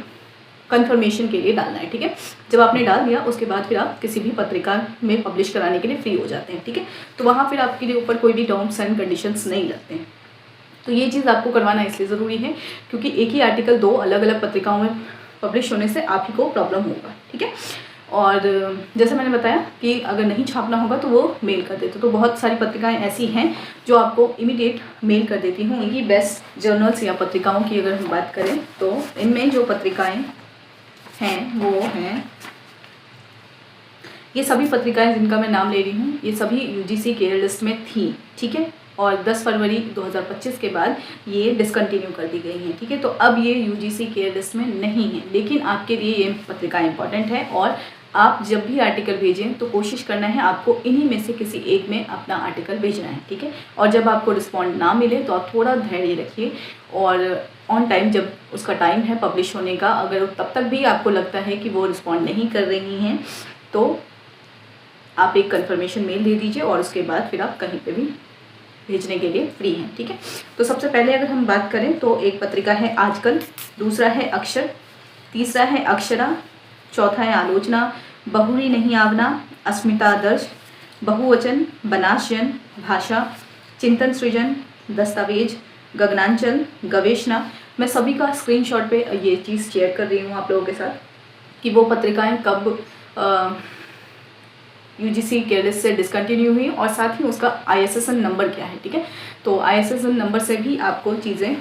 कंफर्मेशन के लिए डालना है, ठीक है। जब आपने डाल दिया उसके बाद फिर आप किसी भी पत्रिका में पब्लिश कराने के लिए फ्री हो जाते हैं, ठीक है। तो वहाँ फिर आपके ऊपर कोई भी टर्म्स एंड कंडीशंस नहीं लगते हैं। तो ये चीज़ आपको करवाना इसलिए ज़रूरी है क्योंकि एक ही आर्टिकल 2 अलग अलग पत्रिकाओं में पब्लिश होने से आप ही को प्रॉब्लम होगा, ठीक है। और जैसे मैंने बताया कि अगर नहीं छापना होगा तो वो मेल कर देते, तो बहुत सारी पत्रिकाएं ऐसी हैं जो आपको इमीडिएट मेल कर देती हूँ। इनकी बेस्ट जर्नल्स या पत्रिकाओं की अगर हम बात करें तो इनमें जो पत्रिकाएँ हैं वो हैं, ये सभी पत्रिकाएं जिनका मैं नाम ले रही हूँ ये सभी UGC केयर लिस्ट में थी, ठीक है। और 10 फरवरी 2025 के बाद ये डिसकंटिन्यू कर दी गई हैं, ठीक है। तो अब ये UGC केयर लिस्ट में नहीं है, लेकिन आपके लिए ये पत्रिकाएं इंपॉर्टेंट है, और आप जब भी आर्टिकल भेजें तो कोशिश करना है आपको इन्हीं में से किसी एक में अपना आर्टिकल भेजना है, ठीक है। और जब आपको रिस्पॉन्ड ना मिले तो आप थोड़ा धैर्य रखिए, और ऑन टाइम जब उसका टाइम है पब्लिश होने का, अगर तब तक भी आपको लगता है कि वो रिस्पॉन्ड नहीं कर रही हैं तो आप एक कंफर्मेशन मेल दे दीजिए, और उसके बाद फिर आप कहीं पे भी भेजने के लिए फ्री हैं, ठीक है। तो सबसे पहले अगर हम बात करें तो एक पत्रिका है आजकल, दूसरा है अक्षर, तीसरा है अक्षरा, चौथा है आलोचना, बहुरी नहीं आवना, अस्मिता दर्श, बहुवचन, बनाशयन, भाषा, चिंतन सृजन, दस्तावेज, गगनांचल, गवेषणा। मैं सभी का स्क्रीनशॉट पे ये चीज़ शेयर कर रही हूँ आप लोगों के साथ कि वो पत्रिकाएं कब यूजीसी केयर लिस्ट से डिसकंटिन्यू हुई और साथ ही उसका ISSN नंबर क्या है, ठीक है। तो ISSN नंबर से भी आपको चीज़ें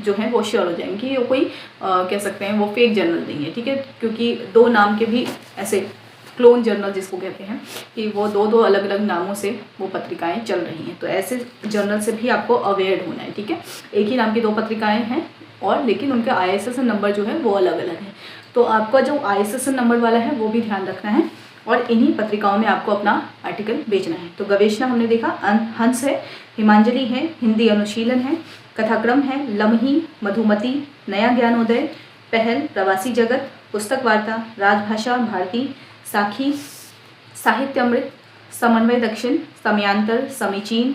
जो हैं वो श्योर हो जाएंगी। ये कोई कह सकते हैं वो फेक जर्नल नहीं है, ठीक है, क्योंकि दो नाम के भी ऐसे क्लोन जर्नल जिसको कहते हैं कि वो दो अलग अलग नामों से वो पत्रिकाएं चल रही हैं। तो ऐसे जर्नल से भी आपको अवेयर होना है, ठीक है। एक ही नाम की 2 पत्रिकाएं हैं और लेकिन उनका ISSN नंबर जो है वो अलग अलग है। तो आपका जो ISSN नंबर वाला है वो भी ध्यान रखना है और इन्हीं पत्रिकाओं में आपको अपना आर्टिकल भेजना है। तो गवेषणा हमने देखा, हंस है, हिमांजलि है, हिंदी अनुशीलन है, कथाक्रम है, लम्ही, मधुमती, नया ज्ञानोदय, पहल, प्रवासी जगत, पुस्तक वार्ता, राजभाषा भारती, साखी, साहित्य अमृत, समन्वय दक्षिण, समयांतर, समीचीन,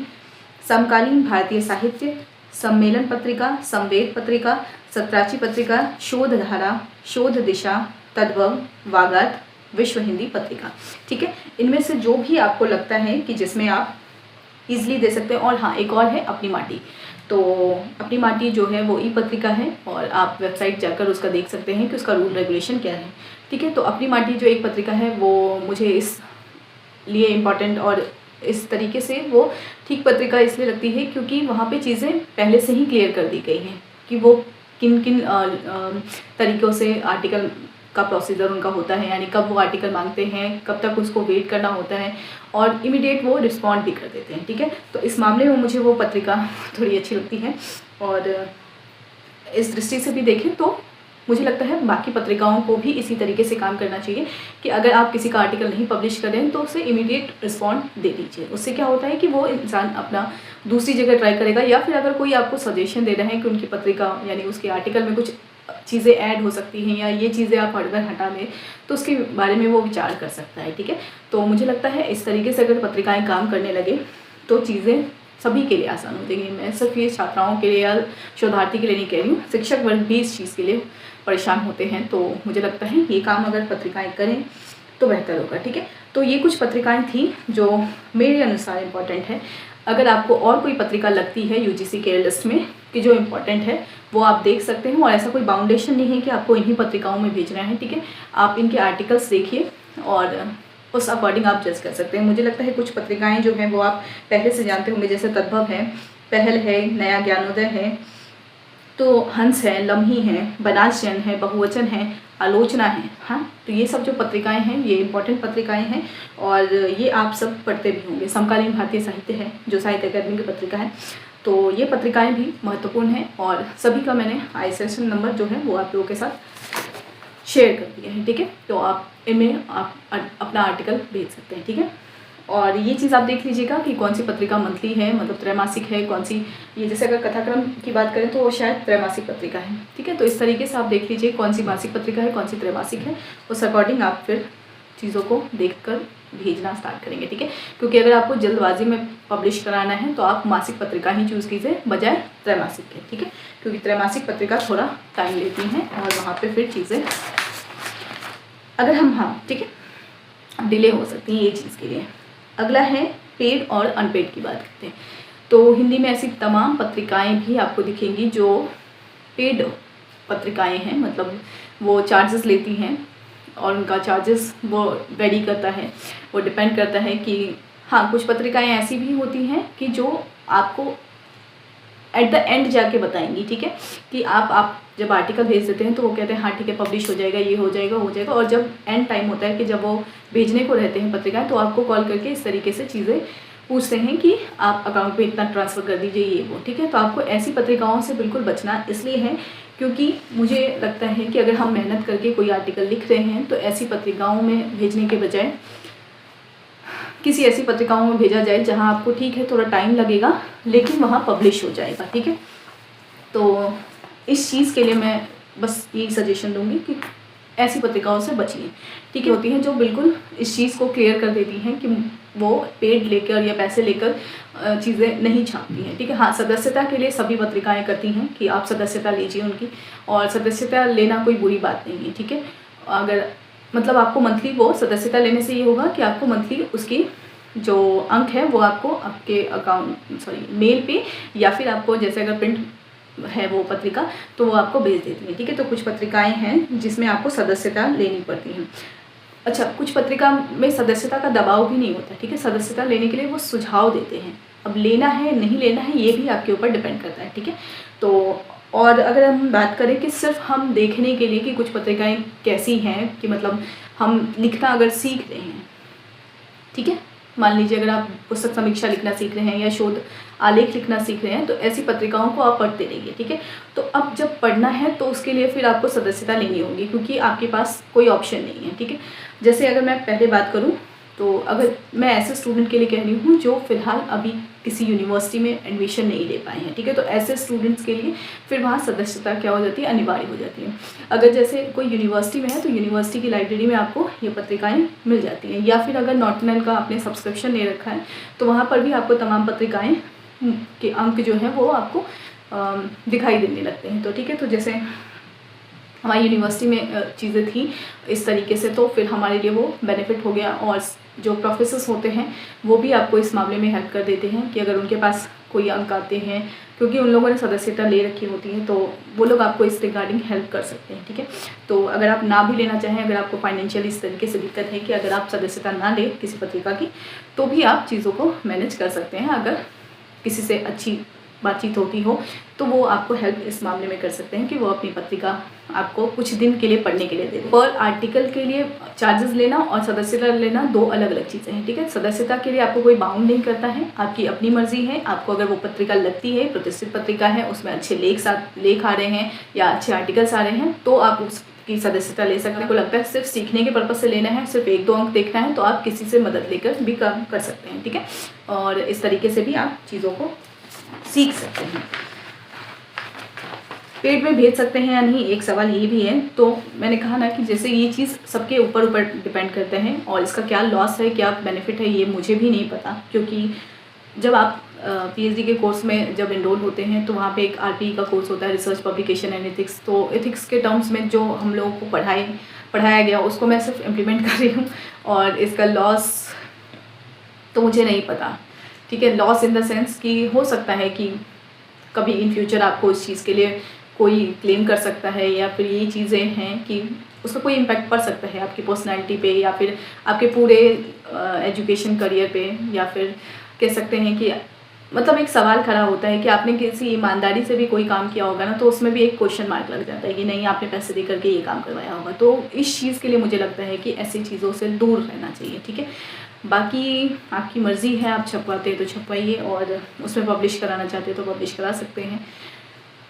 समकालीन भारतीय साहित्य, सम्मेलन पत्रिका, संवेद पत्रिका, सत्राची पत्रिका, शोधधारा, शोध दिशा, तद्भव, वागात, विश्व हिंदी पत्रिका, ठीक है। इनमें से जो भी आपको लगता है कि जिसमें आप इजीली दे सकते हैं। और हाँ, एक और है अपनी माटी। तो अपनी माटी जो है वो पत्रिका है और आप वेबसाइट जाकर उसका देख सकते हैं कि उसका रूल रेगुलेशन क्या है, ठीक है। तो अपनी माटी जो एक पत्रिका है वो मुझे इस लिए इम्पॉर्टेंट और इस तरीके से वो ठीक पत्रिका इसलिए लगती है क्योंकि वहाँ पे चीज़ें पहले से ही क्लियर कर दी गई हैं कि वो किन किन तरीक़ों से आर्टिकल का प्रोसीजर उनका होता है, यानी कब वो आर्टिकल मांगते हैं, कब तक उसको वेट करना होता है और इमीडिएट वो रिस्पॉन्ड भी कर देते हैं, ठीक है। तो इस मामले में मुझे वो पत्रिका थोड़ी अच्छी लगती है और इस दृष्टि से भी देखें तो मुझे लगता है बाकी पत्रिकाओं को भी इसी तरीके से काम करना चाहिए कि अगर आप किसी का आर्टिकल नहीं पब्लिश करें तो उसे इमीडिएट रिस्पॉन्ड दे दीजिए। उससे क्या होता है कि वो इंसान अपना दूसरी जगह ट्राई करेगा या फिर अगर कोई आपको सजेशन दे रहे हैं कि उनकी पत्रिका यानी उसके आर्टिकल में कुछ चीज़ें ऐड हो सकती हैं या ये चीज़ें आप अगर हटा दें तो उसके बारे में वो विचार कर सकता है, ठीक है। तो मुझे लगता है इस तरीके से अगर पत्रिकाएं काम करने लगे तो चीज़ें सभी के लिए आसान हो जाएंगी। मैं सिर्फ ये छात्राओं के लिए या शोधार्थी के लिए नहीं कह रही हूँ, शिक्षक वर्ग भी इस चीज़ के लिए परेशान होते हैं। तो मुझे लगता है ये काम अगर पत्रिकाएँ करें तो बेहतर होगा, ठीक है। तो ये कुछ पत्रिकाएँ थी जो मेरे अनुसार इम्पॉर्टेंट है। अगर आपको और कोई पत्रिका लगती है यूजीसी केयर लिस्ट में कि जो इम्पोर्टेंट है वो आप देख सकते हैं और ऐसा कोई बाउंडेशन नहीं है कि आपको इन्हीं पत्रिकाओं में भेजना है, ठीक है। आप इनके आर्टिकल्स देखिए और उस अकॉर्डिंग आप जज कर सकते हैं। मुझे लगता है कुछ पत्रिकाएं जो हैं वो आप पहले से जानते होंगे, जैसे तद्भव है, पहल है, नया ज्ञानोदय है, तो हंस है, लम्ही है, बनाशयन है, बहुवचन है, आलोचना है। हाँ, तो ये सब जो पत्रिकाएं हैं ये इंपॉर्टेंट पत्रिकाएं हैं और ये आप सब पढ़ते भी होंगे। समकालीन भारतीय साहित्य है जो साहित्य अकादमी की पत्रिका है, तो ये पत्रिकाएं भी महत्वपूर्ण हैं और सभी का मैंने ISSN नंबर जो है वो आप लोगों के साथ शेयर कर दिया है, ठीक है। तो आप इनमें आप अपना आर्टिकल भेज सकते हैं, ठीक है। और ये चीज़ आप देख लीजिएगा कि कौन सी पत्रिका मंथली है, मतलब त्रैमासिक है, कौन सी, ये जैसे अगर कथाक्रम की बात करें तो वो शायद त्रैमासिक पत्रिका है, ठीक है। तो इस तरीके से आप देख लीजिए कौन सी मासिक पत्रिका है, कौन सी त्रैमासिक है, उस अकॉर्डिंग आप फिर चीज़ों को देखकर भेजना स्टार्ट करेंगे, ठीक है। क्योंकि अगर आपको जल्दबाजी में पब्लिश कराना है तो आप मासिक पत्रिका ही चूज़ कीजिए बजाय त्रैमासिक के, ठीक है। क्योंकि त्रैमासिक पत्रिका थोड़ा टाइम लेती हैं और वहाँ पर फिर चीज़ें अगर हम ठीक है डिले हो सकती हैं ये चीज़ के लिए। अगला है पेड और अनपेड की बात करते हैं। तो हिंदी में ऐसी तमाम पत्रिकाएं भी आपको दिखेंगी जो पेड पत्रिकाएं हैं, मतलब वो चार्जेस लेती हैं और उनका चार्जेस वो वेरी करता है, वो डिपेंड करता है कि हाँ, कुछ पत्रिकाएं ऐसी भी होती हैं कि जो आपको एट द एंड जाके बताएंगी, ठीक है, कि आप जब आर्टिकल भेज देते हैं तो वो कहते हैं हाँ ठीक है पब्लिश हो जाएगा, ये हो जाएगा, और जब एंड टाइम होता है कि जब वो भेजने को रहते हैं पत्रिकाएं तो आपको कॉल करके इस तरीके से चीज़ें पूछते हैं कि आप अकाउंट पे इतना ट्रांसफ़र कर दीजिए, ये वो, ठीक है। तो आपको ऐसी पत्रिकाओं से बिल्कुल बचना इसलिए है क्योंकि मुझे लगता है कि अगर हम मेहनत करके कोई आर्टिकल लिख रहे हैं तो ऐसी पत्रिकाओं में भेजने के बजाय किसी ऐसी पत्रिकाओं में भेजा जाए जहां आपको ठीक है थोड़ा टाइम लगेगा लेकिन वहां पब्लिश हो जाएगा, ठीक है। तो इस चीज़ के लिए मैं बस यही सजेशन दूंगी कि ऐसी पत्रिकाओं से बचिए, ठीक है। होती हैं जो बिल्कुल इस चीज़ को क्लियर कर देती हैं कि वो पेड लेकर या पैसे लेकर चीज़ें नहीं छापती हैं, ठीक है। हाँ, सदस्यता के लिए सभी पत्रिकाएं करती हैं कि आप सदस्यता लीजिए उनकी, और सदस्यता लेना कोई बुरी बात नहीं है, ठीक है। अगर मतलब आपको मंथली वो सदस्यता लेने से ये होगा कि आपको मंथली उसकी जो अंक है वो आपको आपके मेल पे या फिर आपको जैसे अगर प्रिंट है वो पत्रिका तो वो आपको भेज देती है। ठीक है, तो कुछ पत्रिकाएं हैं जिसमें आपको सदस्यता लेनी पड़ती है। अच्छा, कुछ पत्रिका में सदस्यता का दबाव भी नहीं होता। ठीक है, सदस्यता लेने के लिए वो सुझाव देते हैं। अब लेना है नहीं लेना है ये भी आपके ऊपर डिपेंड करता है। ठीक है, तो और अगर हम बात करें कि सिर्फ हम देखने के लिए कि कुछ पत्रिकाएं कैसी हैं, कि मतलब हम लिखना अगर सीख रहे हैं, ठीक है, मान लीजिए अगर आप पुस्तक समीक्षा लिखना सीख रहे हैं या शोध आलेख लिखना सीख रहे हैं तो ऐसी पत्रिकाओं को आप पढ़ते रहिए। ठीक है, तो अब जब पढ़ना है तो उसके लिए फिर आपको सदस्यता लेनी होगी क्योंकि आपके पास कोई ऑप्शन नहीं है। ठीक है, जैसे अगर मैं पहले बात करूं तो अगर मैं ऐसे स्टूडेंट के लिए कह रही हूँ जो फ़िलहाल अभी किसी यूनिवर्सिटी में एडमिशन नहीं ले पाए हैं। ठीक है, तो ऐसे स्टूडेंट्स के लिए फिर वहाँ सदस्यता क्या हो जाती है, अनिवार्य हो जाती है। अगर जैसे कोई यूनिवर्सिटी में है तो यूनिवर्सिटी की लाइब्रेरी में आपको ये पत्रिकाएं मिल जाती हैं, या फिर अगर नॉर्टनल का आपने सब्सक्रिप्शन ले रखा है तो वहाँ पर भी आपको तमाम पत्रिकाएँ के अंक जो हैं वो आपको दिखाई देने लगते हैं। तो ठीक है, तो जैसे हमारी यूनिवर्सिटी में चीज़ें थी इस तरीके से तो फिर हमारे लिए वो बेनिफिट हो गया। और जो प्रोफेसर्स होते हैं वो भी आपको इस मामले में हेल्प कर देते हैं कि अगर उनके पास कोई अंक आते हैं, क्योंकि उन लोगों ने सदस्यता ले रखी होती है, तो वो लोग आपको इस रिगार्डिंग हेल्प कर सकते हैं। ठीक है, तो अगर आप ना भी लेना चाहें, अगर आपको फाइनेंशियली इस तरीके से दिक्कत है कि अगर आप सदस्यता ना लें किसी पत्रिका की तो भी आप चीज़ों को मैनेज कर सकते हैं। अगर किसी से अच्छी बातचीत होती हो तो वो आपको हेल्प इस मामले में कर सकते हैं कि वो अपनी पत्रिका आपको कुछ दिन के लिए पढ़ने के लिए दे दें। पर आर्टिकल के लिए चार्जेस लेना और सदस्यता लेना दो अलग अलग चीज़ें हैं। ठीक है, सदस्यता के लिए आपको कोई बाउंड नहीं करता है, आपकी अपनी मर्जी है। आपको अगर वो पत्रिका लगती है, प्रतिष्ठित पत्रिका है, उसमें अच्छे लेख आ रहे हैं या अच्छे आर्टिकल्स आ रहे हैं तो आप उसकी सदस्यता ले सकते हैं। को लगता है सिर्फ सीखने के पर्पज़ से लेना है, सिर्फ 1-2 अंक देखना है तो आप किसी से मदद लेकर भी काम कर सकते हैं। ठीक है, और इस तरीके से भी आप चीज़ों को सीख सकते हैं। पेड में भेज सकते हैं या नहीं, एक सवाल ये भी है। तो मैंने कहा ना कि जैसे ये चीज़ सबके ऊपर डिपेंड करते हैं और इसका क्या लॉस है क्या बेनिफिट है ये मुझे भी नहीं पता, क्योंकि जब आप पीएचडी के कोर्स में जब एनरोल होते हैं तो वहाँ पे एक आरपीई का कोर्स होता है, रिसर्च पब्लिकेशन एंड एथिक्स। तो एथिक्स के टर्म्स में जो हम लोगों को पढ़ाया गया उसको मैं सिर्फ इम्प्लीमेंट कर रही हूँ और इसका लॉस तो मुझे नहीं पता। ठीक है, लॉस इन द सेंस कि हो सकता है कि कभी इन फ्यूचर आपको इस चीज़ के लिए कोई क्लेम कर सकता है, या फिर ये चीज़ें हैं कि उसका कोई इम्पैक्ट पड़ सकता है आपकी पर्सनैलिटी पे या फिर आपके पूरे एजुकेशन करियर पे, या फिर कह सकते हैं कि मतलब एक सवाल खड़ा होता है कि आपने किसी ईमानदारी से भी कोई काम किया होगा ना तो उसमें भी एक क्वेश्चन मार्क लग जाता है कि नहीं आपने पैसे दे करके ये काम करवाया होगा। तो इस चीज़ के लिए मुझे लगता है कि ऐसी चीज़ों से दूर रहना चाहिए। ठीक है, बाकी आपकी मर्ज़ी है, आप छपवाते हैं तो छपवाइए और उसमें पब्लिश कराना चाहते हैं तो पब्लिश करा सकते हैं।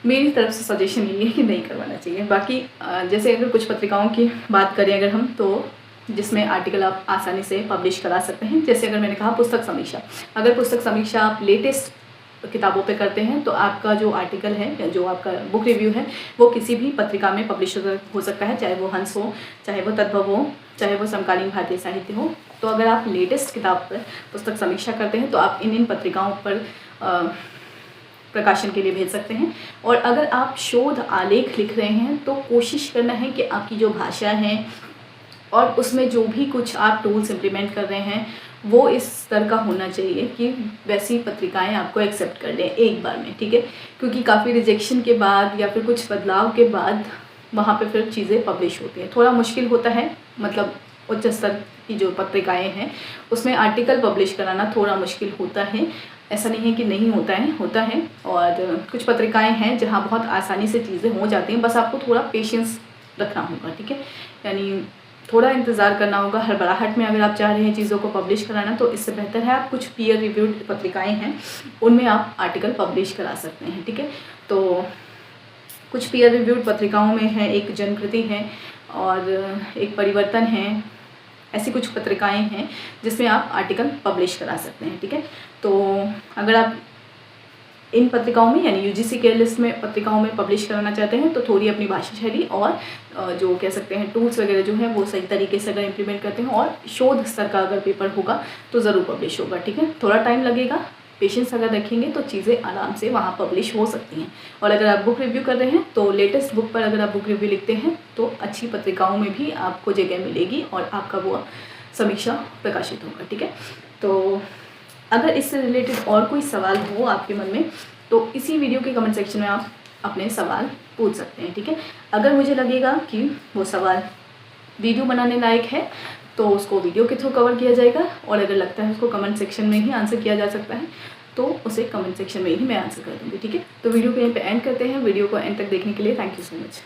मेरी तरफ से सजेशन ये है कि नहीं करवाना चाहिए। बाकी जैसे अगर कुछ पत्रिकाओं की बात करें अगर हम, तो जिसमें आर्टिकल आप आसानी से पब्लिश करा सकते हैं, जैसे अगर मैंने कहा पुस्तक समीक्षा। अगर पुस्तक समीक्षा आप लेटेस्ट किताबों पे करते हैं तो आपका जो आर्टिकल है या जो आपका बुक रिव्यू है वो किसी भी पत्रिका में पब्लिश हो सकता है, चाहे वो हंस हो, चाहे वो तद्भव हो, चाहे वो समकालीन भारतीय साहित्य हो। तो अगर आप लेटेस्ट किताब पर पुस्तक समीक्षा करते हैं तो आप इन पत्रिकाओं पर प्रकाशन के लिए भेज सकते हैं। और अगर आप शोध आलेख लिख रहे हैं तो कोशिश करना है कि आपकी जो भाषा है और उसमें जो भी कुछ आप टूल्स इम्प्लीमेंट कर रहे हैं वो इस स्तर का होना चाहिए कि वैसी पत्रिकाएं आपको एक्सेप्ट कर लें एक बार में। ठीक है, क्योंकि काफ़ी रिजेक्शन के बाद या फिर कुछ बदलाव के बाद वहाँ पे फिर चीज़ें पब्लिश होती हैं। थोड़ा मुश्किल होता है, मतलब उच्च स्तर की जो पत्रिकाएं हैं उसमें आर्टिकल पब्लिश कराना थोड़ा मुश्किल होता है। ऐसा नहीं है कि नहीं होता है, होता है। और कुछ पत्रिकाएं हैं जहाँ बहुत आसानी से चीज़ें हो जाती हैं, बस आपको थोड़ा पेशेंस रखना होगा। ठीक है, यानी थोड़ा इंतज़ार करना होगा। हड़बड़ाहट में अगर आप चाह रहे हैं चीज़ों को पब्लिश कराना तो इससे बेहतर है आप कुछ पीयर रिव्यूड पत्रिकाएं हैं उनमें आप आर्टिकल पब्लिश करा सकते हैं। ठीक है, तो कुछ पीयर रिव्यूड पत्रिकाओं में है एक जनकृति है और एक परिवर्तन है, ऐसी कुछ पत्रिकाएं हैं जिसमें आप आर्टिकल पब्लिश करा सकते हैं। ठीक है, तो अगर आप इन पत्रिकाओं में यानी यूजीसी केयर लिस्ट में पत्रिकाओं में पब्लिश कराना चाहते हैं तो थोड़ी अपनी भाषा शैली और जो कह सकते हैं टूल्स वगैरह जो है वो सही तरीके से अगर इम्प्लीमेंट करते हैं और शोध स्तर का अगर पेपर होगा तो ज़रूर पब्लिश होगा। ठीक है, थोड़ा टाइम लगेगा पेशेंस अगर रखेंगे तो चीज़ें आराम से वहाँ पब्लिश हो सकती हैं। और अगर आप बुक रिव्यू कर रहे हैं तो लेटेस्ट बुक पर अगर आप बुक रिव्यू लिखते हैं तो अच्छी पत्रिकाओं में भी आपको जगह मिलेगी और आपका वो समीक्षा प्रकाशित होगा। ठीक है, तो अगर इससे रिलेटेड और कोई सवाल हो आपके मन में तो इसी वीडियो के कमेंट सेक्शन में आप अपने सवाल पूछ सकते हैं। ठीक है, अगर मुझे लगेगा कि वो सवाल वीडियो बनाने लायक है तो उसको वीडियो के थ्रू कवर किया जाएगा, और अगर लगता है उसको कमेंट सेक्शन में ही आंसर किया जा सकता है तो उसे कमेंट सेक्शन में ही मैं आंसर कर दूँगी। ठीक है, तो वीडियो को यहीं पे एंड करते हैं। वीडियो को एंड तक देखने के लिए थैंक यू सो मच।